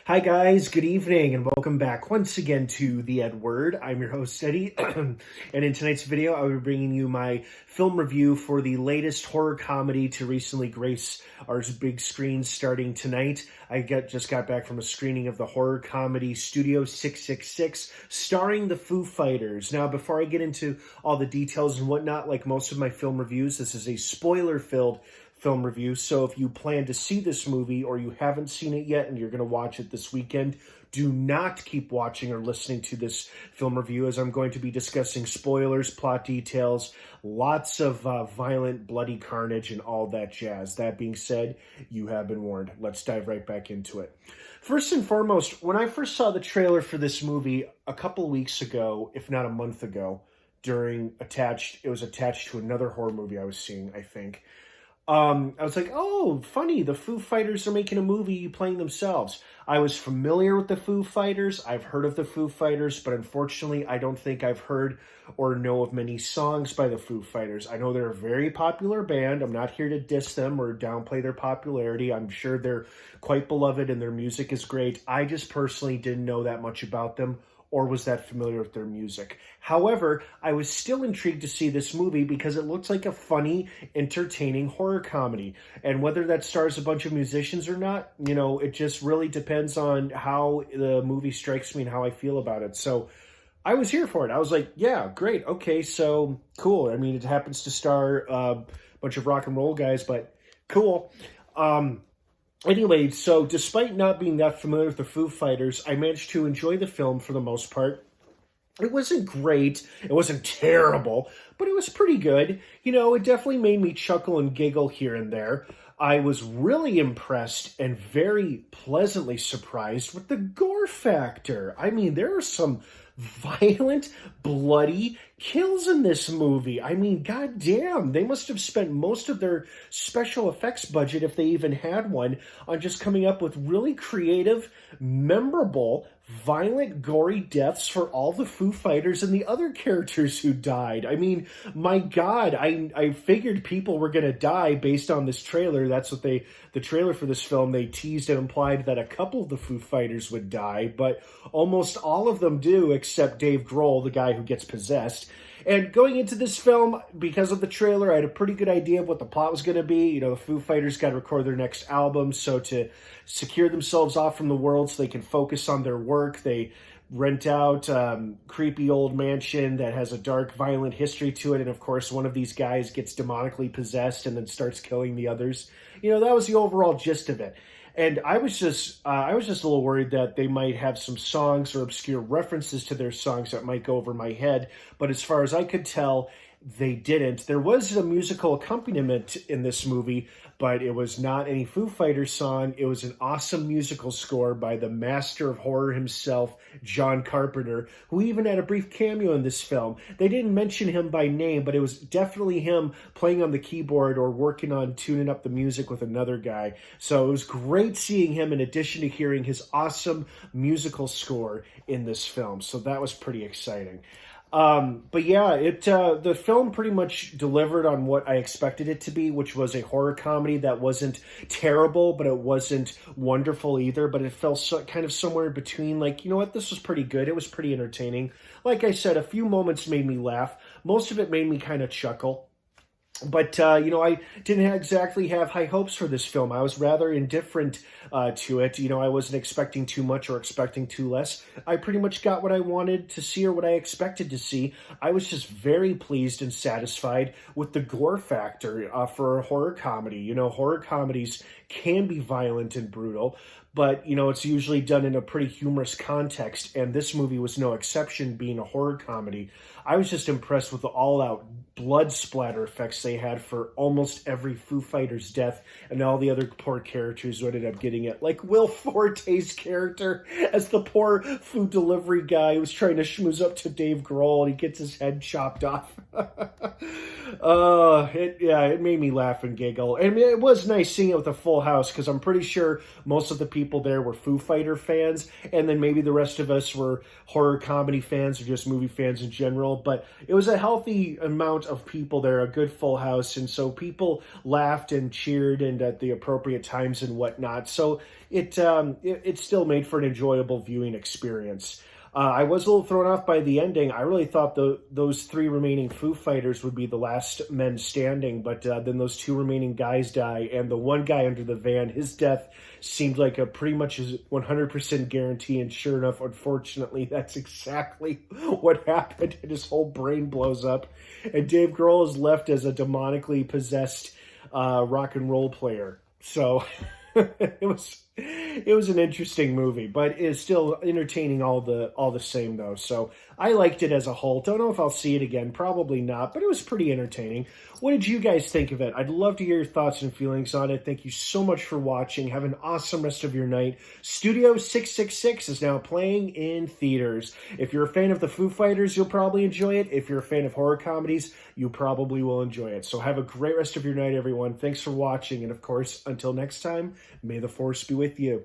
Hi guys, good evening and welcome back once again to the EdWord. I'm your host Eddie and in tonight's video I will be bringing you my film review for the latest horror comedy to recently grace our big screen starting tonight. I just got back from a screening of the horror comedy Studio 666 starring the Foo Fighters. Now before I get into all the details and whatnot, like most of my film reviews, this is a spoiler-filled film review, so if you plan to see this movie or you haven't seen it yet and you're going to watch it this weekend, do not keep watching or listening to this film review, as I'm going to be discussing spoilers, plot details, lots of violent, bloody carnage, and all that jazz. That being said, you have been warned. Let's dive right back into it. First and foremost, when I first saw the trailer for this movie a couple weeks ago, if not a month ago, it was attached to another horror movie I was seeing, I think. I was like, oh, funny, the Foo Fighters are making a movie playing themselves. I was familiar with the Foo Fighters. I've heard of the Foo Fighters, but unfortunately, I don't think I've heard or know of many songs by the Foo Fighters. I know they're a very popular band. I'm not here to diss them or downplay their popularity. I'm sure they're quite beloved and their music is great. I just personally didn't know that much about them or was that familiar with their music. However, I was still intrigued to see this movie because it looks like a funny, entertaining horror comedy. And whether that stars a bunch of musicians or not, it just really depends on how the movie strikes me and how I feel about it. So I was here for it. I was like, yeah, great. Okay, so cool. I mean, it happens to star a bunch of rock and roll guys, but cool. Anyway, so despite not being that familiar with the Foo Fighters, I managed to enjoy the film for the most part. It wasn't great, it wasn't terrible, but it was pretty good. It definitely made me chuckle and giggle here and there. I was really impressed and very pleasantly surprised with the gore factor. I mean, there are some violent, bloody kills in this movie. I mean, goddamn, they must have spent most of their special effects budget, if they even had one, on just coming up with really creative, memorable, violent, gory deaths for all the Foo Fighters and the other characters who died. I mean, my God, I figured people were going to die based on this trailer. That's what the trailer for this film, they teased and implied that a couple of the Foo Fighters would die, but almost all of them do, except Dave Grohl, the guy who gets possessed. And going into this film, because of the trailer, I had a pretty good idea of what the plot was going to be. The Foo Fighters got to record their next album, so to secure themselves off from the world so they can focus on their work, they rent out creepy old mansion that has a dark, violent history to it, and of course, one of these guys gets demonically possessed and then starts killing the others. That was the overall gist of it. And I was just a little worried that they might have some songs or obscure references to their songs that might go over my head. But as far as I could tell, they didn't. There was a musical accompaniment in this movie, but it was not any Foo Fighters song. It was an awesome musical score by the master of horror himself, John Carpenter, who even had a brief cameo in this film. They didn't mention him by name, but it was definitely him playing on the keyboard or working on tuning up the music with another guy. So it was great seeing him in addition to hearing his awesome musical score in this film. So that was pretty exciting. But yeah, the film pretty much delivered on what I expected it to be, which was a horror comedy that wasn't terrible, but it wasn't wonderful either, but it fell kind of somewhere in between. Like, you know what, this was pretty good. It was pretty entertaining. Like I said, a few moments made me laugh. Most of it made me kind of chuckle. But, I didn't exactly have high hopes for this film. I was rather indifferent to it. I wasn't expecting too much or expecting too less. I pretty much got what I wanted to see or what I expected to see. I was just very pleased and satisfied with the gore factor for a horror comedy. Horror comedies can be violent and brutal, but, it's usually done in a pretty humorous context, and this movie was no exception, being a horror comedy. I was just impressed with the all-out blood splatter effects they had for almost every Foo Fighters death and all the other poor characters who ended up getting it. Like Will Forte's character as the poor food delivery guy who's trying to schmooze up to Dave Grohl and he gets his head chopped off. It made me laugh and giggle. I mean, it was nice seeing it with a full full house because I'm pretty sure most of the people there were Foo Fighter fans, and then maybe the rest of us were horror comedy fans or just movie fans in general. But it was a healthy amount of people there, a good full house, and so people laughed and cheered and at the appropriate times and whatnot. So it still made for an enjoyable viewing experience. I was a little thrown off by the ending. I really thought those three remaining Foo Fighters would be the last men standing, but then those two remaining guys die, and the one guy under the van, his death seemed like a pretty much 100% guarantee, and sure enough, unfortunately, that's exactly what happened, and his whole brain blows up, and Dave Grohl is left as a demonically possessed rock and roll player. So it was an interesting movie, but it's still entertaining all the same though. So I liked it as a whole. Don't know if I'll see it again, probably not, but it was pretty entertaining. What did you guys think of it? I'd love to hear your thoughts and feelings on it. Thank you so much for watching. Have an awesome rest of your night. Studio 666 is now playing in theaters. If you're a fan of the Foo Fighters, you'll probably enjoy it. If you're a fan of horror comedies, you probably will enjoy it. So have a great rest of your night, everyone. Thanks for watching, and of course, until next time, may the Force be with you.